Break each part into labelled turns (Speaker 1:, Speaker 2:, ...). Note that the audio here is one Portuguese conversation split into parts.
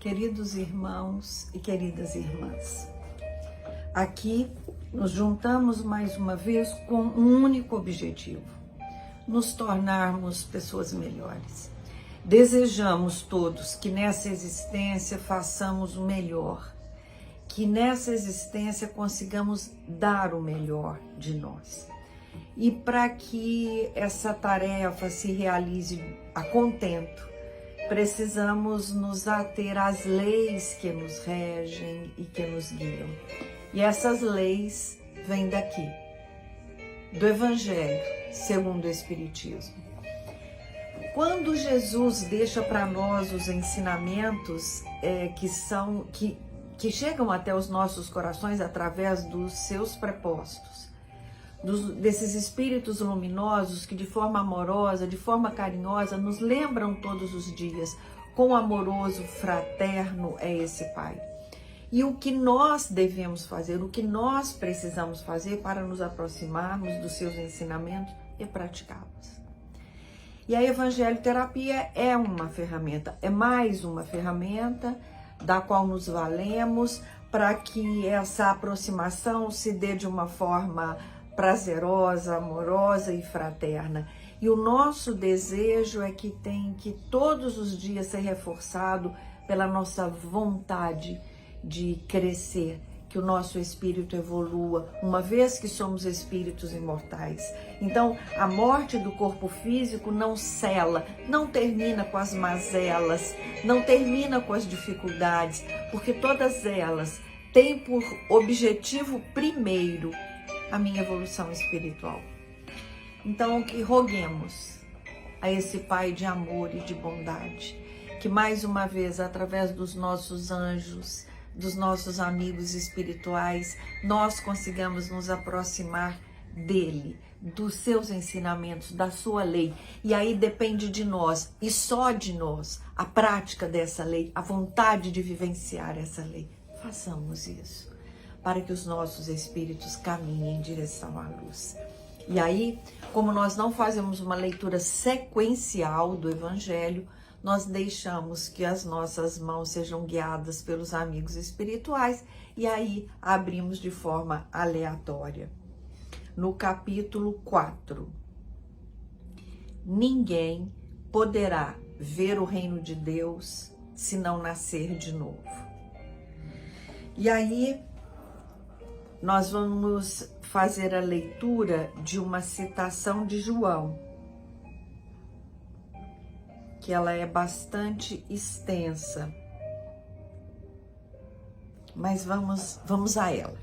Speaker 1: Queridos irmãos e queridas irmãs, aqui nos juntamos mais uma vez com um único objetivo: nos tornarmos pessoas melhores. Desejamos todos que nessa existência façamos o melhor, que nessa existência consigamos dar o melhor de nós. E para que essa tarefa se realize a contento, precisamos nos ater às leis que nos regem e que nos guiam. E essas leis vêm daqui, do Evangelho segundo o Espiritismo. Quando Jesus deixa para nós os ensinamentos que chegam até os nossos corações através dos seus prepostos, desses espíritos luminosos que de forma amorosa, de forma carinhosa, nos lembram todos os dias quão amoroso, fraterno é esse Pai. E o que nós devemos fazer, o que nós precisamos fazer para nos aproximarmos dos seus ensinamentos é praticá-los. E a Evangelho Terapia é uma ferramenta, é mais uma ferramenta da qual nos valemos para que essa aproximação se dê de uma forma prazerosa, amorosa e fraterna. E o nosso desejo é que tem que todos os dias ser reforçado pela nossa vontade de crescer, que o nosso espírito evolua, uma vez que somos espíritos imortais. Então, a morte do corpo físico não cela, não termina com as mazelas, não termina com as dificuldades, porque todas elas têm por objetivo primeiro a minha evolução espiritual. Então, que roguemos a esse Pai de amor e de bondade, que mais uma vez, através dos nossos anjos, dos nossos amigos espirituais, nós consigamos nos aproximar dele, dos seus ensinamentos, da sua lei. E aí depende de nós, e só de nós, a prática dessa lei, a vontade de vivenciar essa lei. Façamos isso, para que os nossos espíritos caminhem em direção à luz. E aí, como nós não fazemos uma leitura sequencial do Evangelho, nós deixamos que as nossas mãos sejam guiadas pelos amigos espirituais e aí abrimos de forma aleatória. No capítulo 4, ninguém poderá ver o reino de Deus se não nascer de novo. E aí, nós vamos fazer a leitura de uma citação de João, que ela é bastante extensa, mas vamos a ela.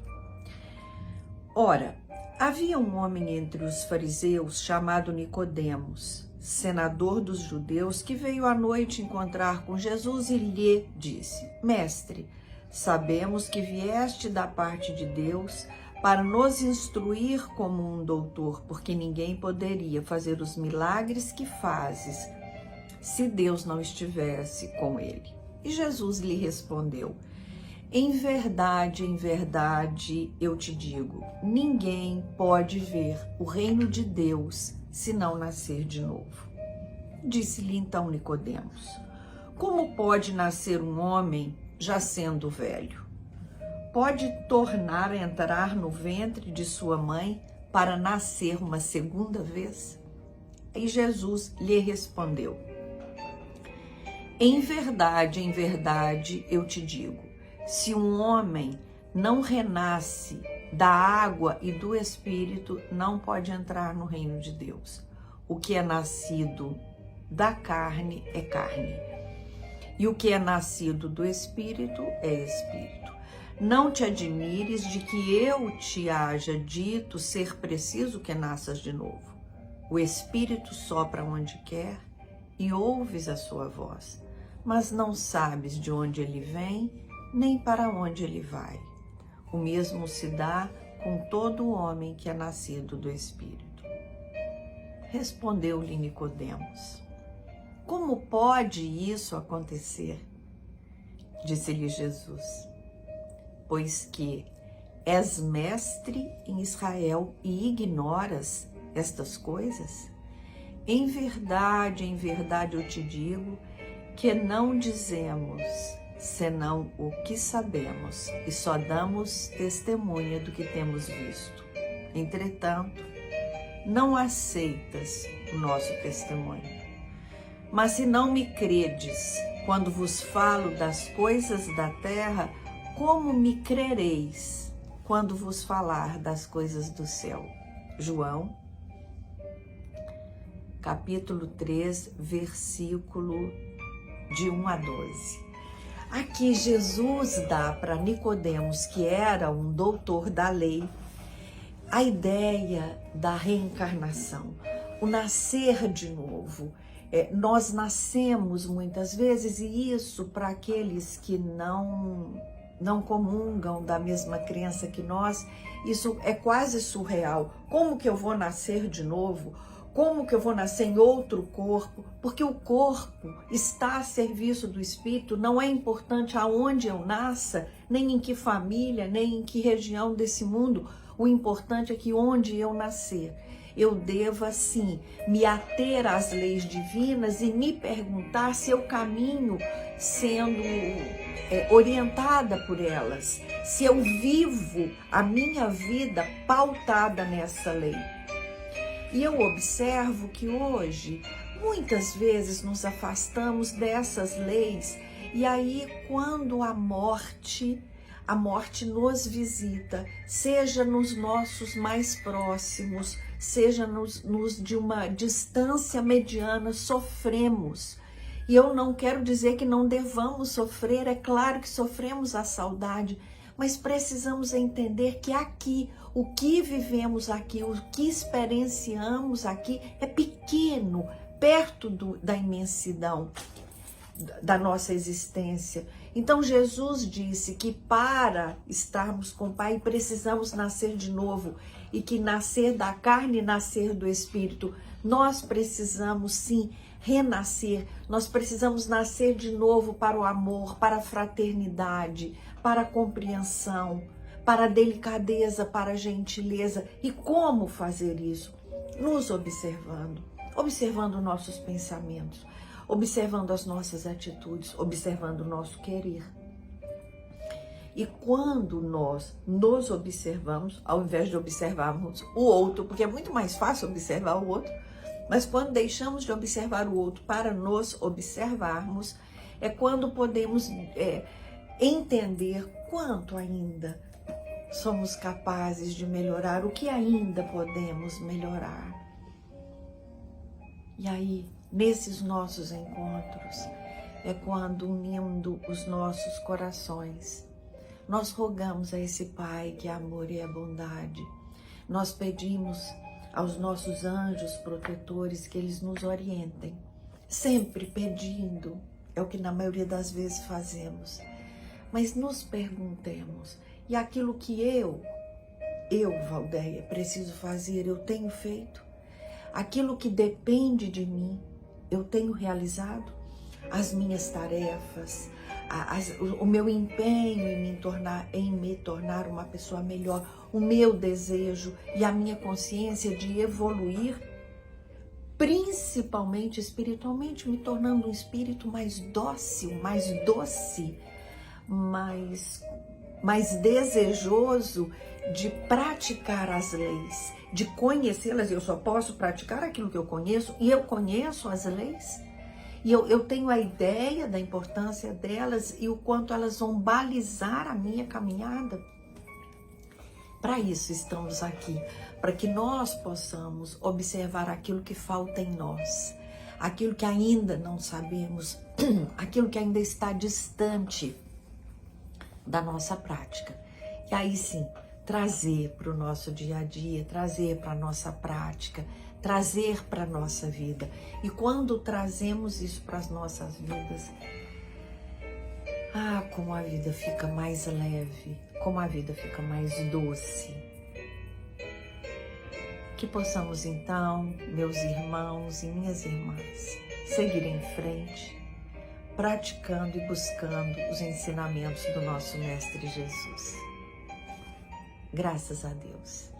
Speaker 1: Ora, havia um homem entre os fariseus chamado Nicodemos, senador dos judeus, que veio à noite encontrar com Jesus e lhe disse: Mestre, sabemos que vieste da parte de Deus para nos instruir como um doutor, porque ninguém poderia fazer os milagres que fazes se Deus não estivesse com ele. E Jesus lhe respondeu: em verdade, eu te digo, ninguém pode ver o reino de Deus se não nascer de novo. Disse-lhe então Nicodemos: como pode nascer um homem já sendo velho? Pode tornar a entrar no ventre de sua mãe para nascer uma segunda vez? E Jesus lhe respondeu: em verdade, eu te digo, se um homem não renasce da água e do Espírito, não pode entrar no reino de Deus. O que é nascido da carne é carne, e o que é nascido do Espírito é Espírito. Não te admires de que eu te haja dito ser preciso que nasças de novo. O Espírito sopra onde quer e ouves a sua voz, mas não sabes de onde ele vem, nem para onde ele vai. O mesmo se dá com todo homem que é nascido do Espírito. Respondeu-lhe Nicodemos: como pode isso acontecer? Disse-lhe Jesus: pois que és mestre em Israel e ignoras estas coisas? Em verdade, eu te digo que não dizemos senão o que sabemos, e só damos testemunha do que temos visto. Entretanto, não aceitas o nosso testemunho. Mas se não me credes quando vos falo das coisas da terra, como me crereis quando vos falar das coisas do céu? João, capítulo 3, versículo de 1 a 12. Aqui Jesus dá para Nicodemos, que era um doutor da lei, a ideia da reencarnação, o nascer de novo. Nós nascemos muitas vezes, e isso para aqueles que não comungam da mesma crença que nós, isso é quase surreal. Como que eu vou nascer de novo? Como que eu vou nascer em outro corpo? Porque o corpo está a serviço do espírito, não é importante aonde eu nasça, nem em que família, nem em que região desse mundo. O importante é que onde eu nascer, eu deva, sim, me ater às leis divinas e me perguntar se eu caminho sendo orientada por elas, se eu vivo a minha vida pautada nessa lei. E eu observo que hoje, muitas vezes nos afastamos dessas leis, e aí quando a morte nos visita, seja nos nossos mais próximos, seja nos de uma distância mediana, sofremos. E eu não quero dizer que não devamos sofrer, é claro que sofremos a saudade, mas precisamos entender que aqui, o que vivemos aqui, o que experienciamos aqui é pequeno, perto da imensidão da nossa existência. Então Jesus disse que para estarmos com o Pai precisamos nascer de novo, e que nascer da carne e nascer do Espírito, nós precisamos sim renascer, nós precisamos nascer de novo para o amor, para a fraternidade, para a compreensão, para a delicadeza, para a gentileza. E como fazer isso? Nos observando nossos pensamentos, observando as nossas atitudes, observando o nosso querer. E quando nós nos observamos, ao invés de observarmos o outro, porque é muito mais fácil observar o outro, mas quando deixamos de observar o outro para nos observarmos, é quando podemos entender quanto ainda somos capazes de melhorar, o que ainda podemos melhorar. E aí, nesses nossos encontros, é quando, unindo os nossos corações, nós rogamos a esse Pai que é amor e é bondade. Nós pedimos aos nossos anjos protetores que eles nos orientem, sempre pedindo, é o que na maioria das vezes fazemos, mas nos perguntemos, e aquilo que eu, Valdeia, preciso fazer, eu tenho feito? Aquilo que depende de mim, eu tenho realizado? As minhas tarefas, o meu empenho em me tornar uma pessoa melhor, o meu desejo e a minha consciência de evoluir, principalmente espiritualmente, me tornando um espírito mais dócil, mais doce, mais desejoso de praticar as leis, de conhecê-las. Eu só posso praticar aquilo que eu conheço, e eu conheço as leis. E eu tenho a ideia da importância delas e o quanto elas vão balizar a minha caminhada. Para isso estamos aqui, para que nós possamos observar aquilo que falta em nós, aquilo que ainda não sabemos, aquilo que ainda está distante da nossa prática. E aí sim, trazer para o nosso dia a dia, trazer para a nossa prática, trazer para a nossa vida. E quando trazemos isso para as nossas vidas, como a vida fica mais leve, como a vida fica mais doce. Que possamos então, meus irmãos e minhas irmãs, seguir em frente, praticando e buscando os ensinamentos do nosso Mestre Jesus. Graças a Deus.